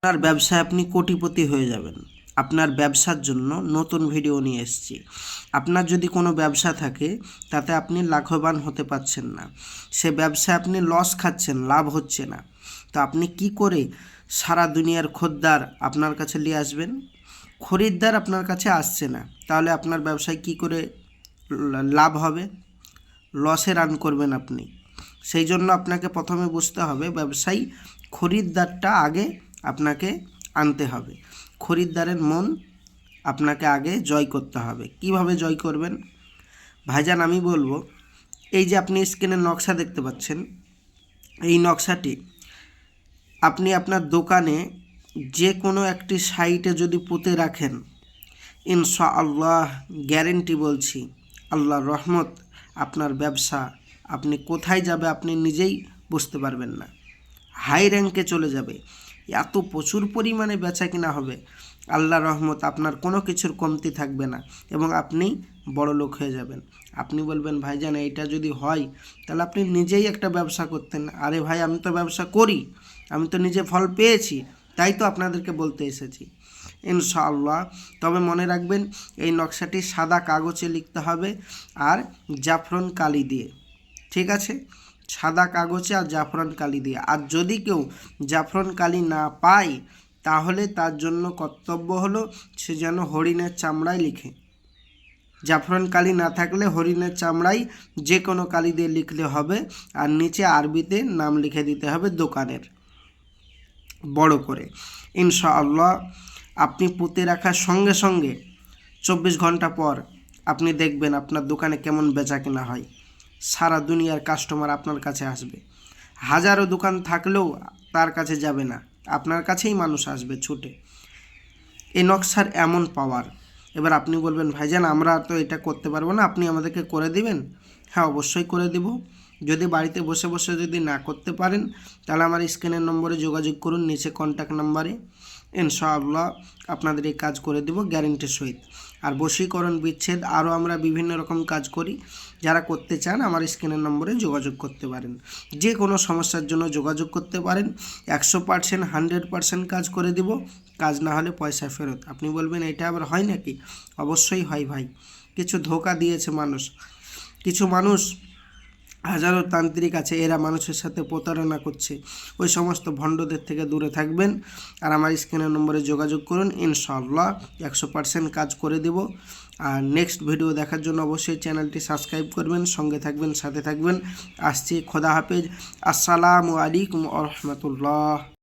আপনার ব্যবসায় আপনি কোটিপতি হয়ে যাবেন। আপনার ব্যবসার জন্য নতুন ভিডিও নিয়ে এসেছি। আপনার যদি কোনো ব্যবসা থাকে তাতে আপনি লাভবান হতে পারছেন না, সে ব্যবসায় আপনি লস খাচ্ছেন, লাভ হচ্ছে না, তো আপনি কি করে সারা দুনিয়ার খদ্দের আপনার কাছে নিয়ে আসবেন? খরিদ্দার আপনার কাছে আসছে না, তাহলে আপনার ব্যবসায় কি করে লাভ হবে? লসে রান করবেন আপনি। সেই জন্য আপনাকে প্রথমে বুঝতে হবে ব্যবসায়ী খরিদ্দারটা আগে আপনাকে আনতে হবে। খরিদ্দারের মন আপনাকে আগে জয় করতে হবে। কিভাবে জয় করবেন ভাইজান আমি বলবো, এই যে আপনি স্ক্রিনে নকশা দেখতে পাচ্ছেন, এই নকশাটি আপনি আপনার দোকানে যে কোনো একটি সাইটে যদি পুঁতে রাখেন, ইনশাআল্লাহ গ্যারেন্টি বলছি, আল্লাহর রহমত, আপনার ব্যবসা আপনি কোথায় যাবে আপনি নিজেই বুঝতে পারবেন না। হাই র্যাঙ্কে চলে যাবে, এত প্রচুর পরিমাণে বেচা কিনা হবে, আল্লাহর রহমত, আপনার কোনো কিছুর কমতি থাকবে না এবং আপনি বড় লোক হয়ে যাবেন। আপনি বলবেন ভাইজান এইটা যদি হয় তাহলে আপনি নিজেই একটা ব্যবসা করতেন। আরে ভাই আমি তো ব্যবসা করি, আমি তো নিজে ফল পেয়েছি, তাই তো আপনাদেরকে বলতে এসেছি ইনশাআল্লাহ। তবে মনে রাখবেন এই নকশাটি সাদা কাগজে লিখতে হবে আর জাফরান কালি দিয়ে, ঠিক আছে? সাদা কাগজে আর জাফরান কালি দিয়ে। আর যদি কেউ জাফরান কালি না পায় তাহলে তার জন্য কর্তব্য হলো সে যেন হরিণের চামড়ায় লিখে। জাফরান কালি না থাকলে হরিণের চামড়ায় যে কোনো কালি দিয়ে লিখলে হবে, আর নিচে আরবিতে নাম লিখে দিতে হবে দোকানের বড় করে। ইনশাআল্লাহ আপনি পুঁতে রাখার সঙ্গে সঙ্গে 24 ঘন্টা পর আপনি দেখবেন আপনার দোকানে কেমন বেচা কেনা হয়। সারা দুনিয়ার কাস্টমার আপনার কাছে আসবে, হাজারো দোকান থাকলেও তার কাছে যাবে না, আপনার কাছেই মানুষ আসবে ছুটে। এই নকশার এমন পাওয়ার। এবার আপনি বলবেন ভাইজান আমরা তো এটা করতে পারবো না, আপনি আমাদেরকে করে দিবেন? হ্যাঁ অবশ্যই করে দেব। যদি বাড়িতে বসে বসে যদি না করতে পারেন তাহলে আমার স্ক্রিনের নম্বরে যোগাযোগ করুন, নিচে কন্ট্যাক্ট নাম্বারে, ইনশাআল্লাহ আপনাদের এই কাজ করে দেব গ্যারেন্টির সহিত। আর বশীকরণ বিচ্ছেদ আরও আমরা বিভিন্ন রকম কাজ করি, যারা করতে চান আমার স্ক্রিনের নম্বরে যোগাযোগ করতে পারেন। যে কোনো সমস্যার জন্য যোগাযোগ করতে পারেন, 100% 100% কাজ করে দিব, কাজ না হলে পয়সা ফেরত। আপনি বলবেন এটা আবার হয় নাকি? অবশ্যই হয় ভাই, কিছু ধোঁকা দিয়েছে মানুষ, কিছু মানুষ, হাজারো তান্ত্রিক আছে, এরা মানুষের সাথে প্রতারণা করছে। ওই সমস্ত ভণ্ডদের থেকে দূরে থাকবেন আর আমার স্ক্রিনের নম্বরে যোগাযোগ করুন, ইনশাআল্লাহ 100% কাজ করে দেব। আর নেক্সট ভিডিও দেখার জন্য অবশ্যই চ্যানেলটি সাবস্ক্রাইব করবেন, সঙ্গে থাকবেন, সাথে থাকবেন। আসছি, খোদা হাফেজ, আসসালামু আলাইকুম ওয়া রাহমাতুল্লাহ।